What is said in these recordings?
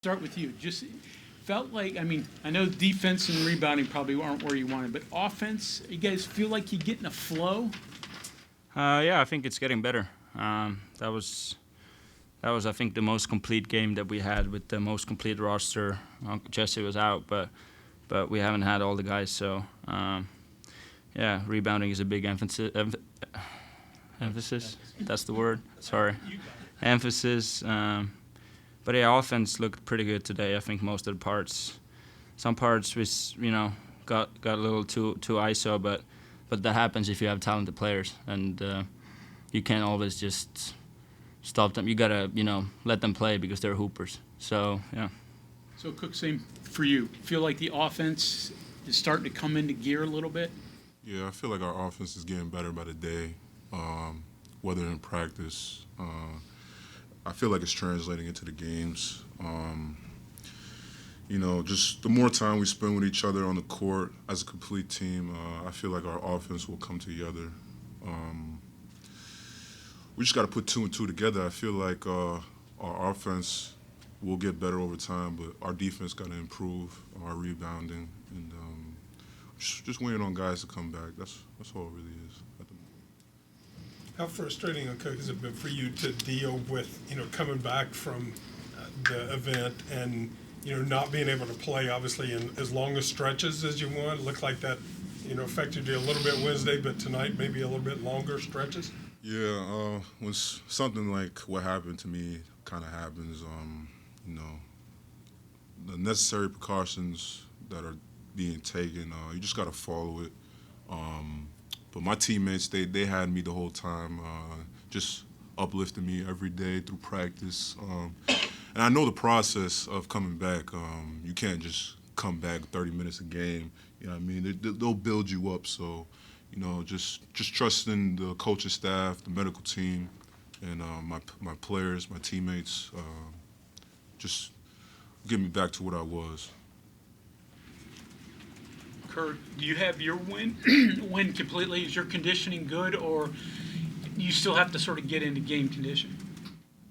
Start with you. Just felt like, I mean, I know defense and rebounding probably aren't where you wanted, but offense, you guys feel like you get in a flow? Yeah, I think it's getting better. That was, I think, the most complete game that we had with the most complete roster. Jesse was out, but we haven't had all the guys. So, yeah, rebounding is a big emphasis. Emphasis. That's the word. Sorry. Emphasis. But yeah, offense looked pretty good today. I think most of the parts. Some parts we, got a little too ISO, but that happens if you have talented players, and you can't always just stop them. You gotta, let them play because they're hoopers. So yeah. So Cook, same for you. Feel like the offense is starting to come into gear a little bit? Yeah, I feel like our offense is getting better by the day, whether in practice. I feel like it's translating into the games. Just the more time we spend with each other on the court as a complete team, I feel like our offense will come together. We just got to put two and two together. I feel like our offense will get better over time, but our defense got to improve, our rebounding, and just waiting on guys to come back. That's all it really is at the moment. How frustrating, Cook, has it been for you to deal with, coming back from the event and, not being able to play, obviously, in as long as stretches as you want? It looked like that, affected you a little bit Wednesday, but tonight maybe a little bit longer stretches? Yeah, when something like what happened to me kind of happens, the necessary precautions that are being taken, you just got to follow it. But my teammates, they had me the whole time, just uplifting me every day through practice. And I know the process of coming back. You can't just come back 30 minutes a game. You know what I mean? They'll build you up. So, just trusting the coaching staff, the medical team, and my players, my teammates, just get me back to what I was. Kerr, do you have your win completely? Is your conditioning good, or you still have to sort of get into game condition?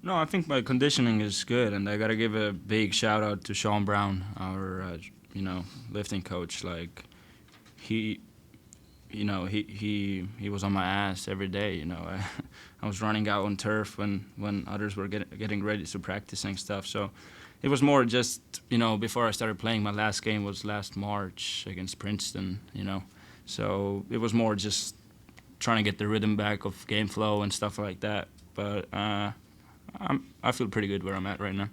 No, I think my conditioning is good, and I gotta give a big shout out to Sean Brown, our lifting coach. Like he was on my ass every day. I was running out on turf when others were getting ready to practice and stuff. So it was more just, before I started playing. My last game was last March against Princeton, So it was more just trying to get the rhythm back of game flow and stuff like that. But I feel pretty good where I'm at right now.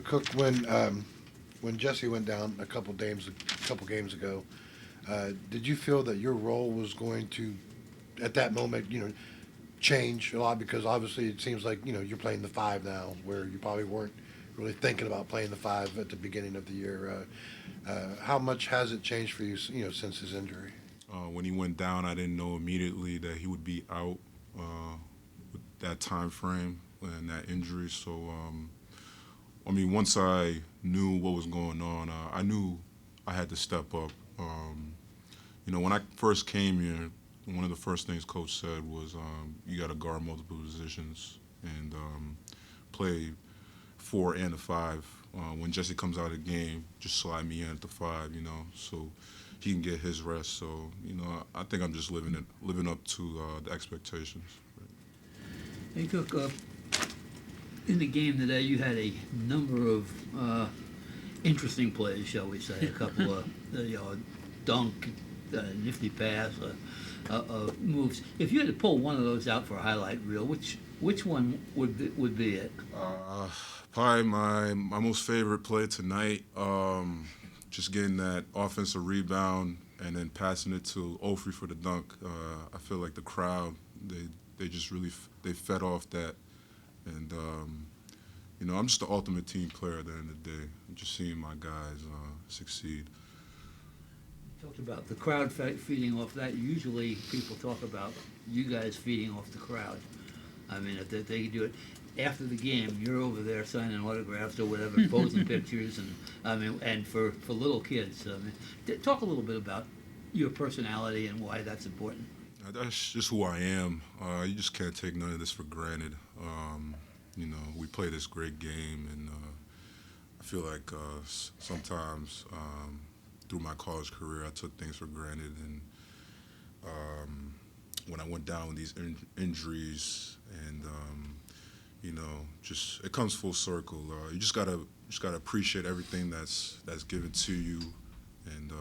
Cook, when Jesse went down a couple games ago, did you feel that your role was going to, at that moment, change a lot? Because obviously it seems like you're playing the five now, where you probably weren't really thinking about playing the five at the beginning of the year. How much has it changed for you, since his injury? When he went down, I didn't know immediately that he would be out with that time frame and that injury. So, once I knew what was going on, I knew I had to step up. When I first came here, one of the first things Coach said was, you got to guard multiple positions and play 4 and the 5. When Jesse comes out of the game, just slide me in at the 5, so he can get his rest. So, I think I'm just living up to the expectations. Hey, Cook, in the game today, you had a number of interesting plays, shall we say, a couple of dunk, nifty pass moves. If you had to pull one of those out for a highlight reel, which one would be it? Probably my most favorite play tonight. Just getting that offensive rebound and then passing it to Ofri for the dunk. I feel like the crowd, they just really they fed off that, and I'm just the ultimate team player at the end of the day. I'm just seeing my guys succeed. You talked about the crowd feeding off that. Usually people talk about you guys feeding off the crowd. I mean, if they do it after the game, you're over there signing autographs or whatever, posing pictures, and for little kids. Talk a little bit about your personality and why that's important. That's just who I am. You just can't take none of this for granted. We play this great game, and feel like sometimes through my college career, I took things for granted, and when I went down with these injuries, and just it comes full circle. You just gotta appreciate everything that's given to you, and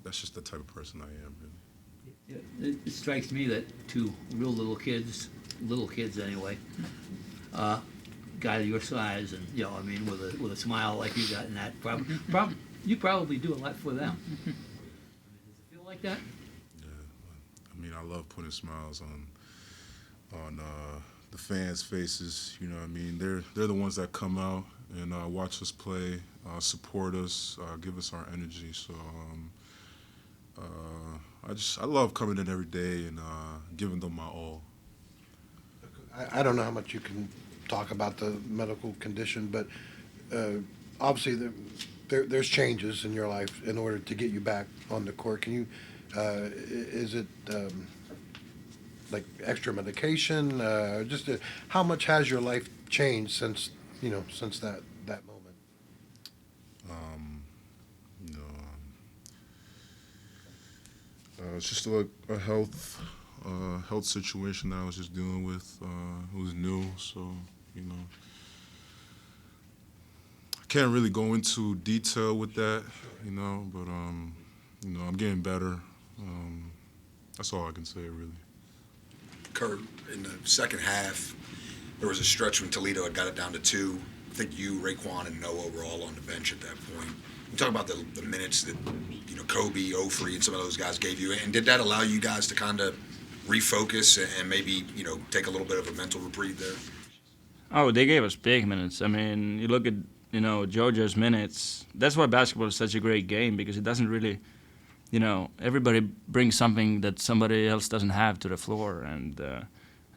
that's just the type of person I am, really. It strikes me that two real little kids anyway, guy your size, and with a smile like you got, and that you probably do a lot for them. Does it feel like that? Yeah, I mean, I love putting smiles on the fans' faces. You know what I mean? They're the ones that come out and watch us play, support us, give us our energy. So I love coming in every day and giving them my all. I don't know how much you can talk about the medical condition, but obviously there's changes in your life in order to get you back on the court. Can you? Is it like extra medication? How much has your life changed since that moment? It's just a health situation that I was just dealing with. It was new, so I can't really go into detail with that, but I'm getting better. That's all I can say, really. Kerr, in the second half, there was a stretch when Toledo had got it down to 2. I think you, Raekwon, and Noah were all on the bench at that point. You talk about the minutes that Kobe, Ofri, and some of those guys gave you, and did that allow you guys to kind of refocus and maybe take a little bit of a mental reprieve there? Oh, they gave us big minutes. I mean, you look at JoJo's minutes. That's why basketball is such a great game, because it doesn't really, everybody brings something that somebody else doesn't have to the floor, and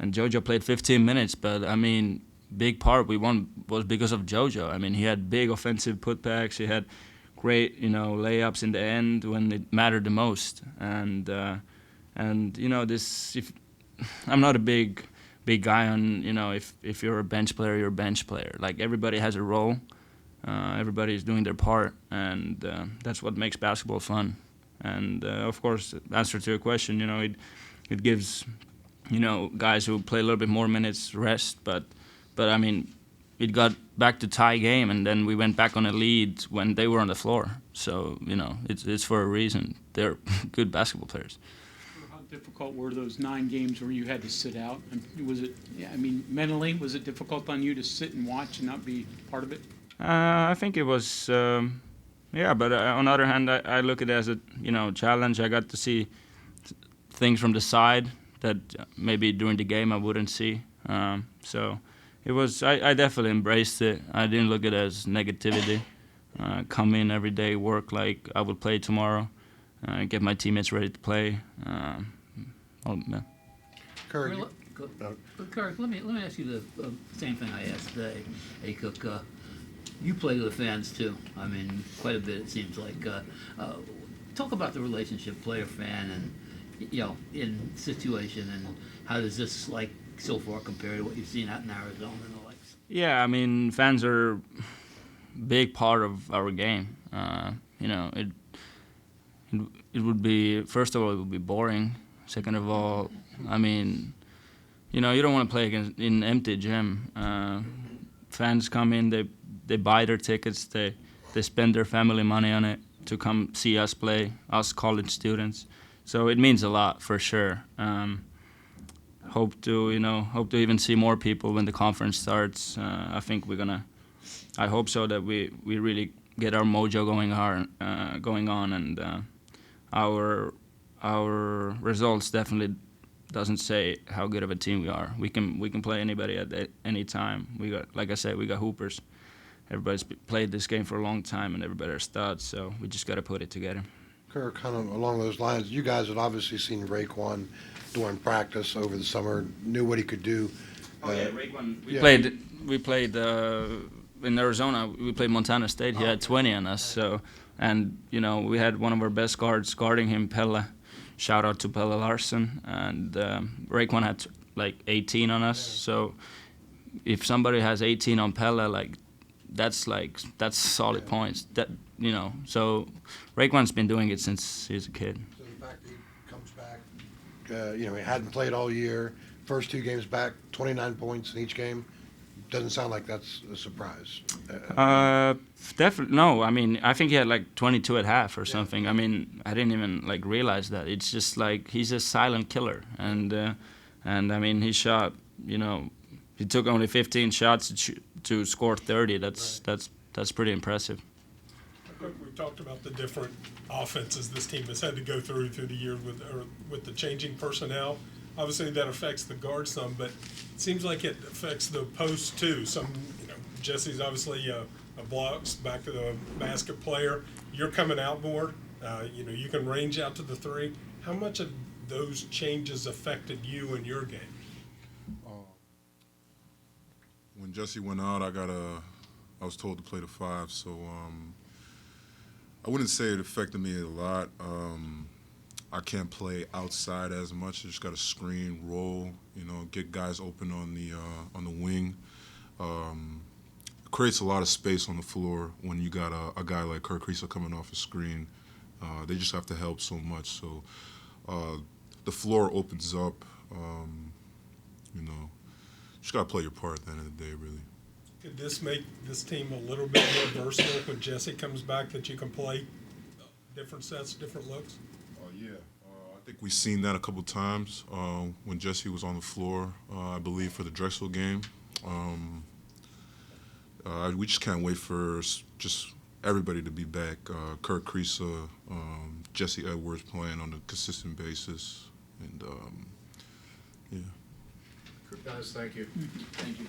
JoJo played 15 minutes, but I mean, big part we won was because of JoJo. I mean, he had big offensive putbacks. He had great, layups in the end when it mattered the most. And this. If I'm not a big guy on, if you're a bench player, you're a bench player. Like, everybody has a role. Everybody's doing their part, and that's what makes basketball fun. And of course, answer to your question, it gives, guys who play a little bit more minutes rest. But I mean, it got back to tie game, and then we went back on a lead when they were on the floor. So it's for a reason. They're good basketball players. How difficult were those 9 games where you had to sit out? And was it? Yeah, I mean, mentally, was it difficult on you to sit and watch and not be part of it? I think it was. But on the other hand, I look at it as a challenge. I got to see things from the side that maybe during the game I wouldn't see. So it was. I definitely embraced it. I didn't look at it as negativity. Come in every day, work like I would play tomorrow, get my teammates ready to play. Kerr, Kerr, let me ask you the same thing I asked today. Akok, you play with the fans too. I mean, quite a bit it seems like. Talk about the relationship player-fan and in situation, and how does this so far compare to what you've seen out in Arizona and the likes? Yeah, I mean, fans are a big part of our game. It would be, first of all, it would be boring. Second of all, I mean, you don't want to play against in an empty gym. Fans come in, they buy their tickets, they spend their family money on it to come see us play, us college students. So it means a lot for sure. Hope to even see more people when the conference starts. I think I hope so, that we really get our mojo going on, and our results definitely doesn't say how good of a team we are. We can play anybody at any time. We got, like I said, we got hoopers. Everybody's played this game for a long time, and everybody are studs. So we just got to put it together. Kerr, kind of along those lines, you guys had obviously seen Raekwon during practice over the summer, knew what he could do. Raekwon. We played in Arizona. We played Montana State. He had 20 on us. So, and we had one of our best guards guarding him, Pelle. Shout out to Pelle Larsen. And Raekwon had 18 on us. So if somebody has 18 on Pelle, that's solid points. That so Raekwon's been doing it since he's a kid. So the fact that he comes back, he hadn't played all year. First 2 games back, 29 points in each game. Doesn't sound like that's a surprise. Definitely no. I mean, I think he had like 22 at half or something. I mean, I didn't even like realize that. It's just like he's a silent killer, and I mean, he shot. He took only 15 shots to score 30. That's pretty impressive. We've talked about the different offenses this team has had to go through the year with the changing personnel. Obviously, that affects the guard some, but it seems like it affects the post too. Jesse's obviously a blocks back to the basket player. You're coming out more. You can range out to the 3. How much of those changes affected you in your game? When Jesse went out, I was told to play the 5, so I wouldn't say it affected me a lot. I can't play outside as much. I just got to screen, roll, get guys open on the wing. It creates a lot of space on the floor when you got a guy like Kerr Kriisa coming off a screen. They just have to help so much. So the floor opens up. Just got to play your part at the end of the day, really. Could this make this team a little bit more versatile when Jesse comes back, that you can play different sets, different looks? Yeah. I think we've seen that a couple times when Jesse was on the floor, I believe, for the Drexel game. We just can't wait for just everybody to be back. Kerr Kriisa, Jesse Edwards playing on a consistent basis. And, yeah. Guys, thank you. Thank you.